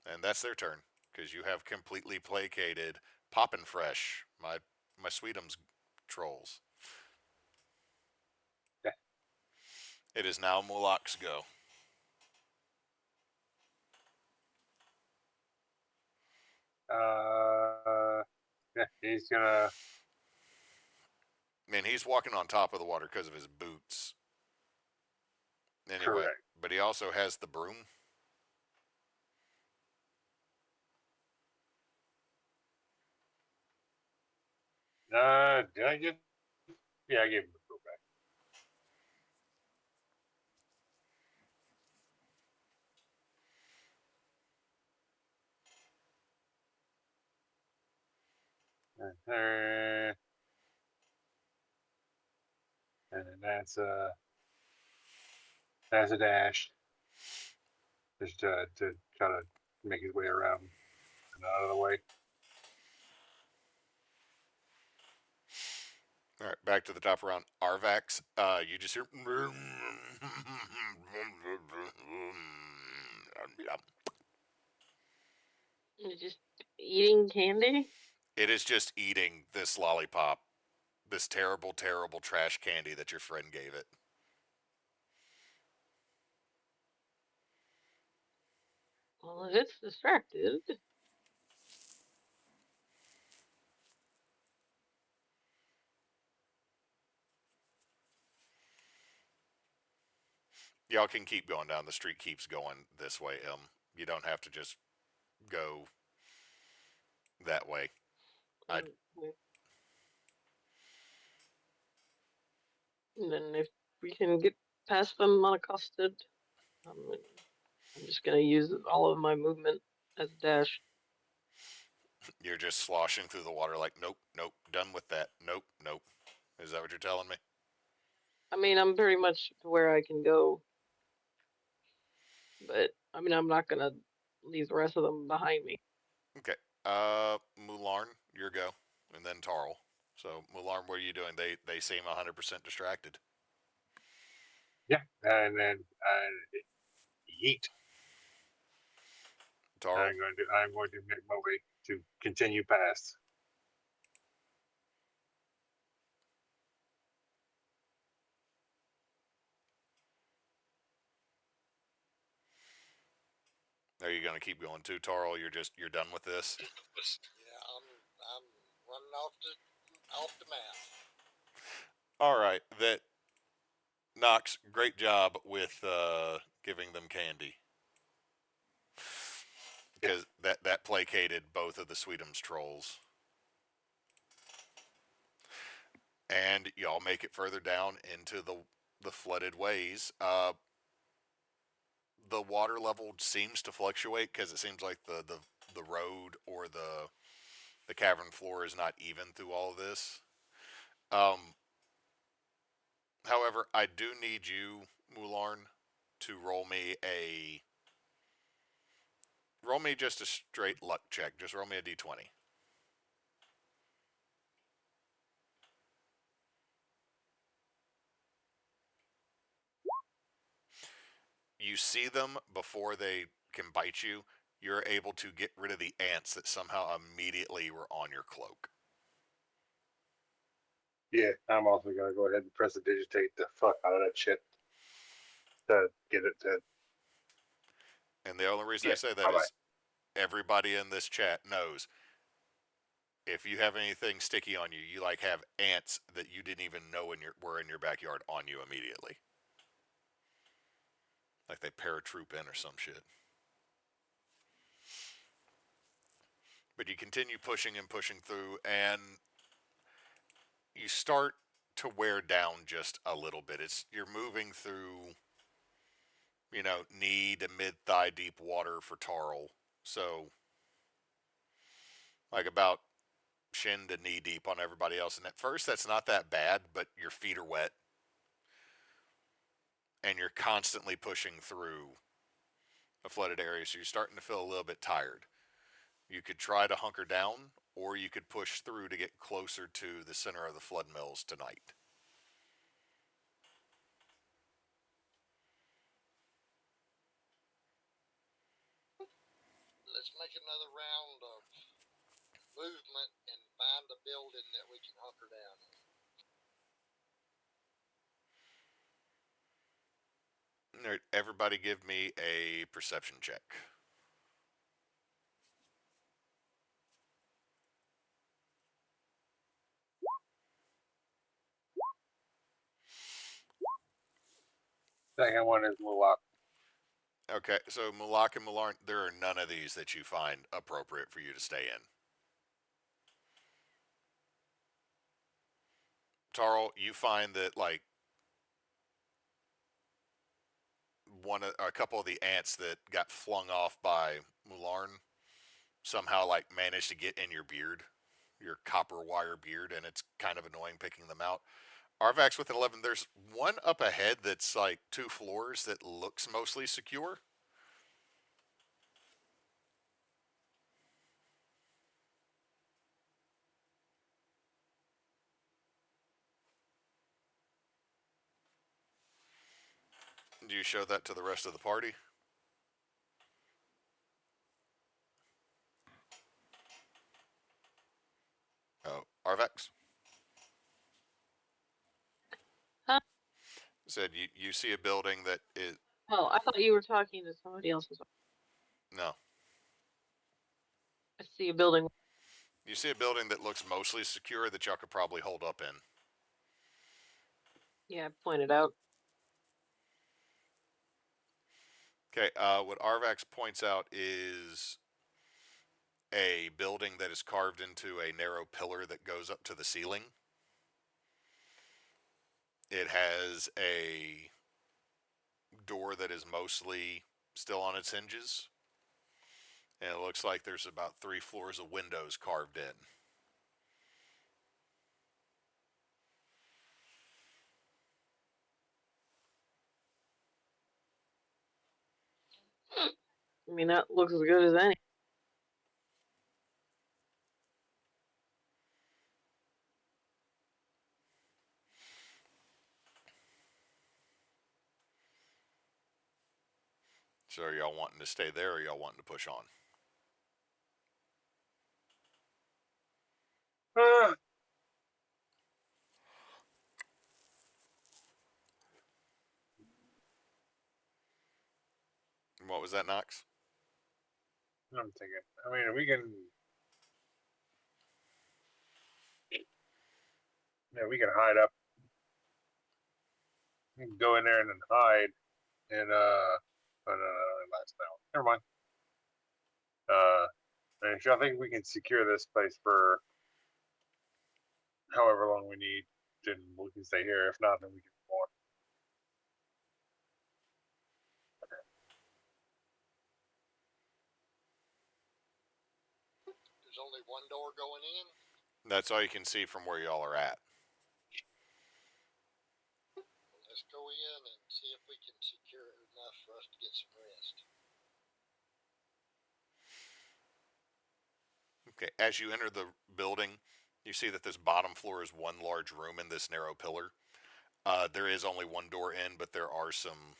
And that's their turn, because you have completely placated Poppin' Fresh, my Sweetums trolls. Yeah. It is now Mulak's go. Yeah, he's gonna. I mean, he's walking on top of the water because of his boots. Anyway, Correct. but he also has the broom. Did I give? Yeah, I gave him the broom back. And then that's a dash. Just to try to make his way around and out of the way. All right, back to the top round. Arvax, you just hear. It's just eating candy. It is just eating this lollipop, this terrible, terrible trash candy that your friend gave it. Well, if it's distracted. Y'all can keep going down. The street keeps going this way, You don't have to just go that way. I And then if we can get past them unaccosted, I'm just gonna use all of my movement as dash. You're just sloshing through the water like, nope, nope, done with that. Nope, nope. Is that what you're telling me? I mean, I'm pretty much to where I can go. But, I mean, I'm not gonna leave the rest of them behind me. Okay. Mularn, your go. And then Tarl. So, Mularn, what are you doing? They seem 100% distracted. Yeah, and then yeet. Tarl? I'm going to make my way to continue past. Are you going to keep going too, Tarl? You're done with this? Yeah, I'm running off the map. All right. That Knox, great job with giving them candy. Because that placated both of the Sweetums trolls. And y'all make it further down into the flooded ways. The water level seems to fluctuate because it seems like the road or the cavern floor is not even through all of this. However, I do need you, Mularn, to roll me just a straight luck check. Just roll me a d20. You see them before they can bite you. You're able to get rid of the ants that somehow immediately were on your cloak. Yeah, I'm also gonna go ahead and prestidigitate the fuck out of that shit to get it to. And the only reason I say that is everybody in this chat knows if you have anything sticky on you, you like have ants that you didn't even know were in your backyard on you immediately. Like they paratroop in or some shit. But you continue pushing and pushing through, and you start to wear down just a little bit. You're moving through, knee to mid thigh deep water for Tarl. So, like about shin to knee deep on everybody else. And at first, that's not that bad, but your feet are wet, and you're constantly pushing through a flooded area, so you're starting to feel a little bit tired. You could try to hunker down, or you could push through to get closer to the center of the flood mills tonight. Let's make another round of movement and find a building that we can hunker down in. All right, everybody give me a perception check. Second one is Mulak. Okay, so Mulak and Mularn, there are none of these that you find appropriate for you to stay in. Tarl, you find that like a couple of the ants that got flung off by Mularn somehow like managed to get in your beard, your copper wire beard, and it's kind of annoying picking them out. Arvax with an 11, there's one up ahead that's like 2 floors that looks mostly secure. Do you show that to the rest of the party? Oh, Arvax? Huh? Said you see a building that is... Oh, I thought you were talking to somebody else. No. I see a building. You see a building that looks mostly secure that y'all could probably hold up in. Yeah, I pointed out. Okay, what Arvax points out is a building that is carved into a narrow pillar that goes up to the ceiling. It has a door that is mostly still on its hinges. And it looks like there's about 3 floors of windows carved in. I mean, that looks as good as any. So are y'all wanting to stay there or y'all wanting to push on? Ah, What was that, Knox? I'm thinking. I mean, we can. Yeah, we can hide up. We can go in there and then hide. And oh, no, last now. Never mind. And if y'all think we can secure this place for however long we need, then we can stay here. If not, then we can move on. There's only one door going in. That's all you can see from where y'all are at. Well, let's go in and see if we can secure it enough for us to get some rest. Okay, as you enter the building, you see that this bottom floor is one large room in this narrow pillar. There is only one door in, but there are some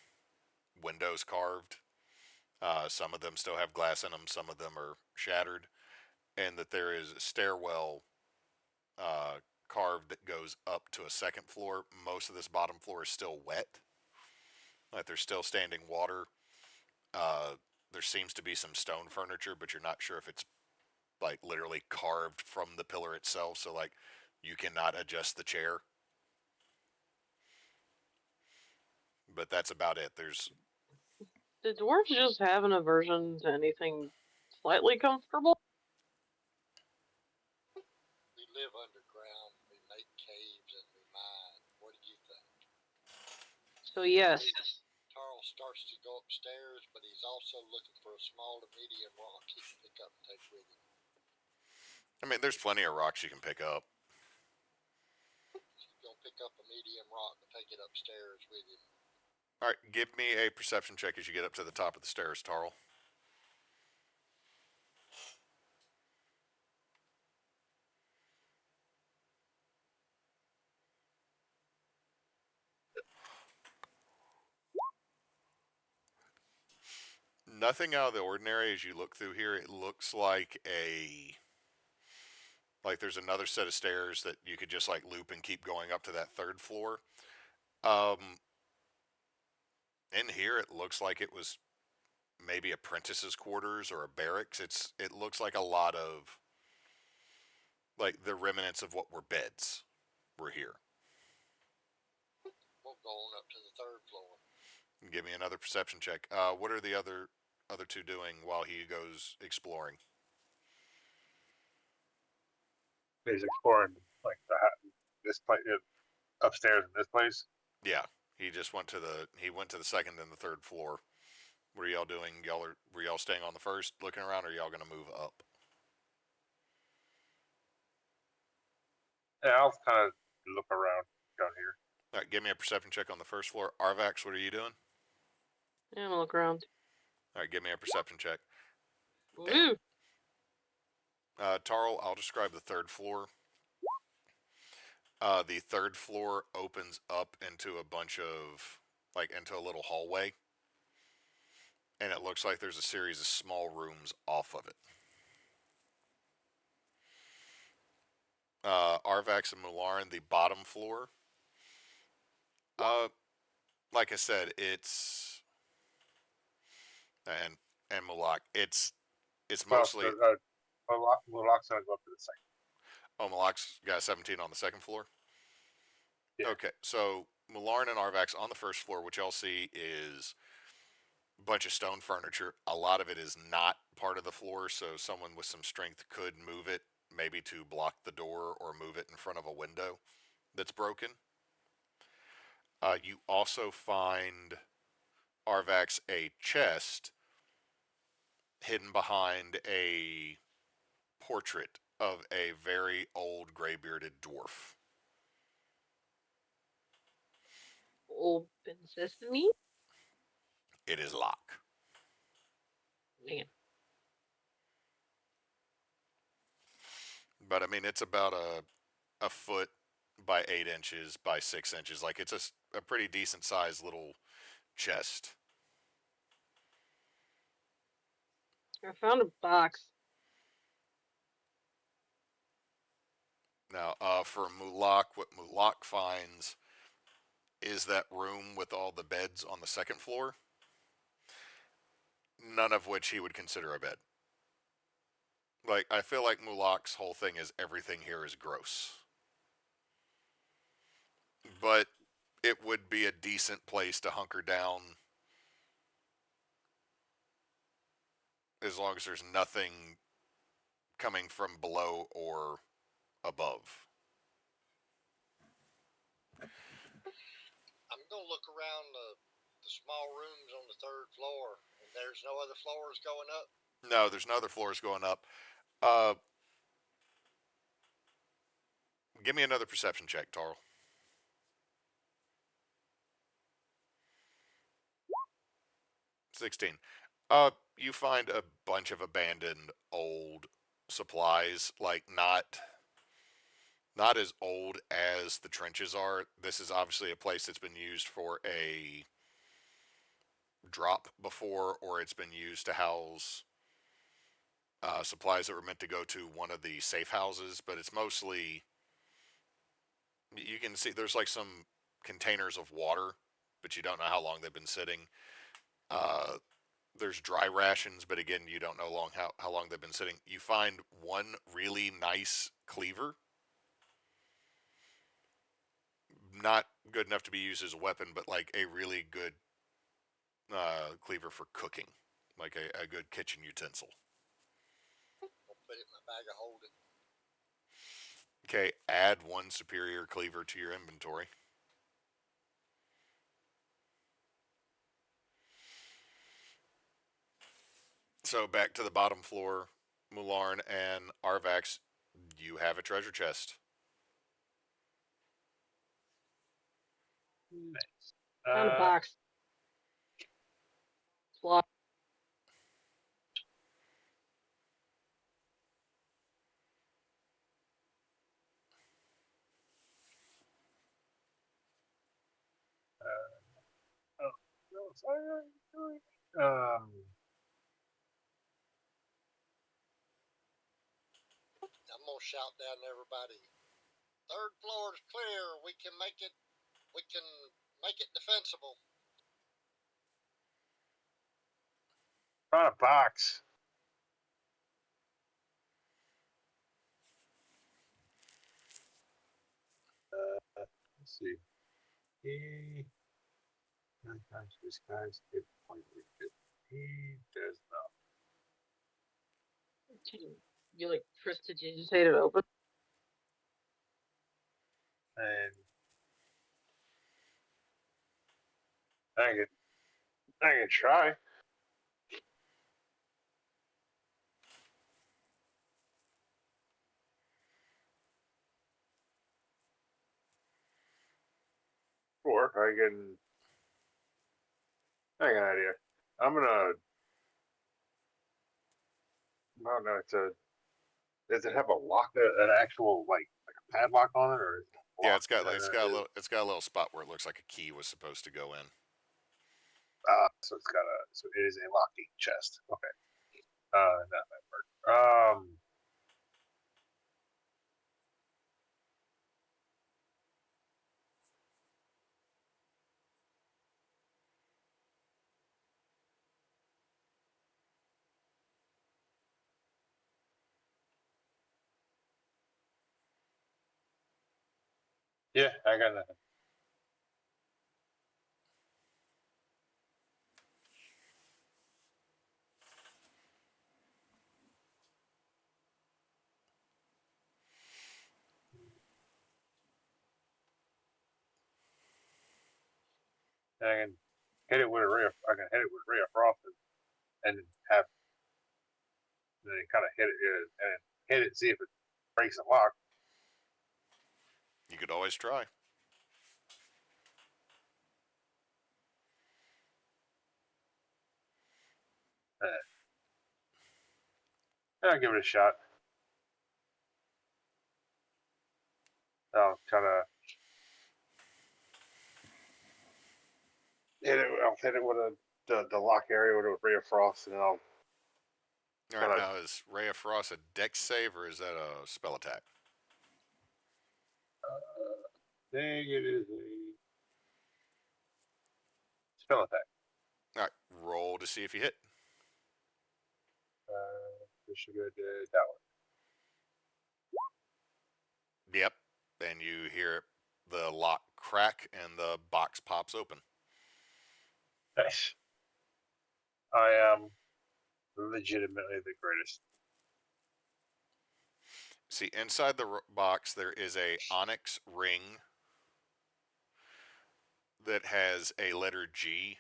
windows carved. Some of them still have glass in them, some of them are shattered. And that there is a stairwell carved that goes up to a second floor. Most of this bottom floor is still wet. Like there's still standing water. There seems to be some stone furniture, but you're not sure if it's like literally carved from the pillar itself. So like you cannot adjust the chair. But that's about it. There's Did dwarves just have an aversion to anything slightly comfortable? We live underground. We make caves and we mine. What do you think? So yes. Tarl starts to go upstairs, but he's also looking for a small to medium rock he can pick up and take with him. I mean, there's plenty of rocks you can pick up. He's gonna pick up a medium rock and take it upstairs with him. All right, give me a perception check as you get up to the top of the stairs, Tarl. Nothing out of the ordinary as you look through here. It looks like there's another set of stairs that you could just like loop and keep going up to that third floor. In here, it looks like it was maybe apprentices' quarters or a barracks. It looks like a lot of like the remnants of what were beds were here. We'll go on up to the third floor. Give me another perception check. What are the other two doing while he goes exploring? He's exploring like this place upstairs in this place. Yeah, he just went to the second and the third floor. What are y'all doing? Were y'all staying on the first, looking around, or y'all gonna move up? Yeah, I'll kind of look around down here. All right, give me a perception check on the first floor. Arvax, what are you doing? Yeah, I'm gonna look around. All right, give me a perception check. Woo! Tarl, I'll describe the third floor. The third floor opens up into a bunch of into a little hallway, and it looks like there's a series of small rooms off of it. Arvax and Mularin, the bottom floor. Like I said, and and Mulak. It's Well, mostly Mulak's gonna go up to the second. Mulak's got 17 on the second floor. Yeah. Okay, so Mularn and Arvax on the first floor, what y'all see is a bunch of stone furniture. A lot of it is not part of the floor, so someone with some strength could move it, maybe to block the door or move it in front of a window that's broken. You also find Arvax a chest hidden behind a portrait of a very old gray-bearded dwarf. Open sesame? It is locked. Man. But I mean, it's about a foot by 8 inches by 6 inches. Like, it's a pretty decent sized little chest. I found a box. Now, for Mulak, what Mulak finds is that room with all the beds on the second floor, none of which he would consider a bed. Like, I feel like Mulak's whole thing is everything here is gross. But it would be a decent place to hunker down as long as there's nothing coming from below or above. I'm gonna look around the small rooms on the third floor, and there's no other floors going up. No, there's no other floors going up. Uh, Give me another perception check, Tarl. 16. You find a bunch of abandoned old supplies, like not as old as the trenches are. This is obviously a place that's been used for a drop before, or it's been used to house supplies that were meant to go to one of the safe houses, but it's mostly, you can see there's like some containers of water, but you don't know how long they've been sitting. There's dry rations, but again, you don't know how long they've been sitting. You find one really nice cleaver, not good enough to be used as a weapon, but like a really good cleaver for cooking, like a good kitchen utensil. I'll put it in my bag of holding. Okay, add one superior cleaver to your inventory. So back to the bottom floor, Mularn and Arvax, you have a treasure chest. Nice. Found a box. It's locked. Oh, no, sorry. Um, I'm gonna shout down to everybody. Third floor is clear. We can make it. We can make it defensible. found a box. Let's see. He nine times this guy's hit point. He does not. You like prestidigitate it open? And I can try. Or I can. I got an idea. I'm gonna. No, no, it's a. Does it have a lock? An actual like a padlock on it, or is it a Yeah, lock? it's got a little spot where it looks like a key was supposed to go in. So it's got a. So it is a locking chest. Okay. Not that part. Yeah, I got nothing. And I can hit it with a ray of, I can hit it with a ray of frost and have then kind of hit it and hit it, see if it breaks a lock. You could always try. I'll give it a shot. I'll kind of hit it. I'll hit it with the lock area with a ray of frost, and then I'll. All right, now is Ray of Frost a dex save or is that a spell attack? Dang, it is a spell attack. All right, roll to see if you hit. We should go to that one. Yep. And you hear the lock crack and the box pops open. Nice. I am legitimately the greatest. See, inside the box there is a onyx ring that has a letter G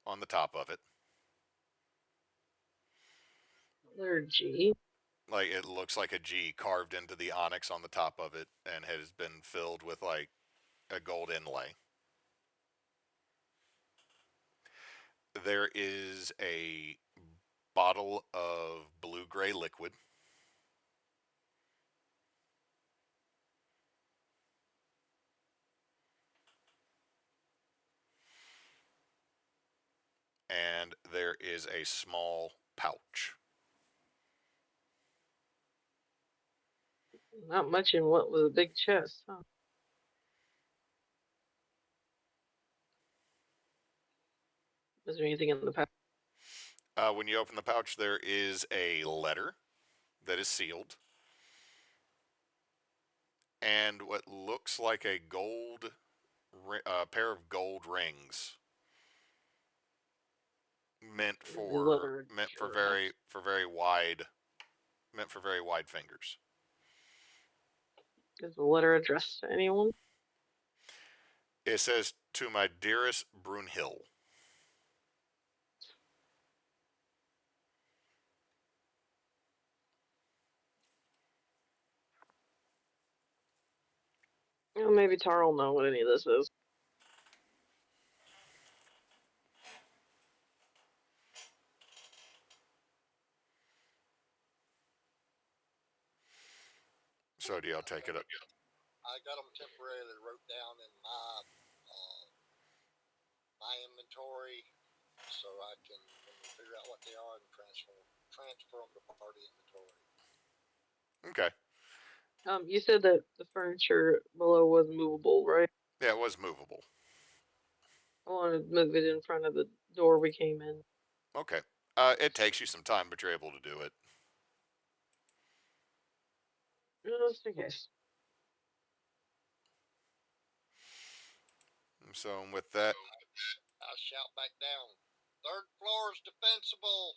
on the top of it. Letter G. Like, it looks like a G carved into the onyx on the top of it and has been filled with like a gold inlay. There is a bottle of blue-gray liquid. And there is a small pouch. Not much in what was a big chest, huh? Is there anything in the pouch? When you open the pouch, there is a letter that is sealed. And what looks like a gold pair of gold rings meant for very wide fingers. Is the letter addressed to anyone? It says, "To my dearest Brunhild." Well, maybe Tarl will know what any of this is. So do y'all take it up? I got them temporarily wrote down in my inventory, so I can, when we figure out what they are, and transfer them to party inventory. Okay. You said that the furniture below was movable, right? Yeah, it was movable. I want to move it in front of the door we came in. Okay. It takes you some time, but you're able to do it. Just in case. So with that, I shout back down, third floor is defensible.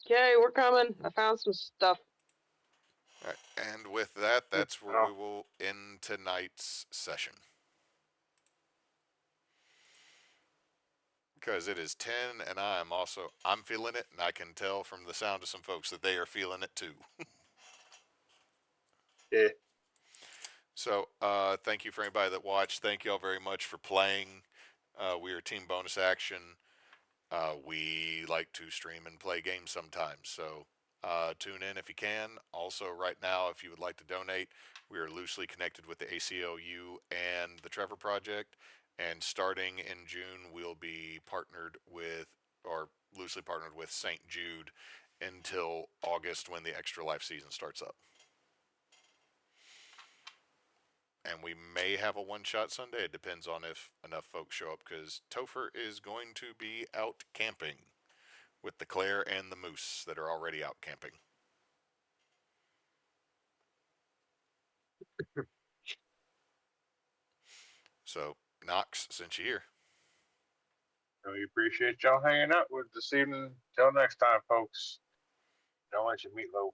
Okay, we're coming. I found some stuff. and with that, that's where we will end tonight's session. Because it is 10 and I'm feeling it, and I can tell from the sound of some folks that they are feeling it too. Yeah. So thank you for anybody that watched. Thank you all very much for playing. We are Team Bonus Action. We like to stream and play games sometimes, so tune in if you can. Also, right now, if you would like to donate, we are loosely connected with the ACLU and the Trevor Project, and starting in June, we'll be loosely partnered with St. Jude until August when the Extra Life season starts up. And we may have a one-shot Sunday. It depends on if enough folks show up, because Topher is going to be out camping with the Claire and the Moose that are already out camping. So, Knox, since you're here. We appreciate y'all hanging out with this evening. Till next time, folks. Don't let your meatloaf.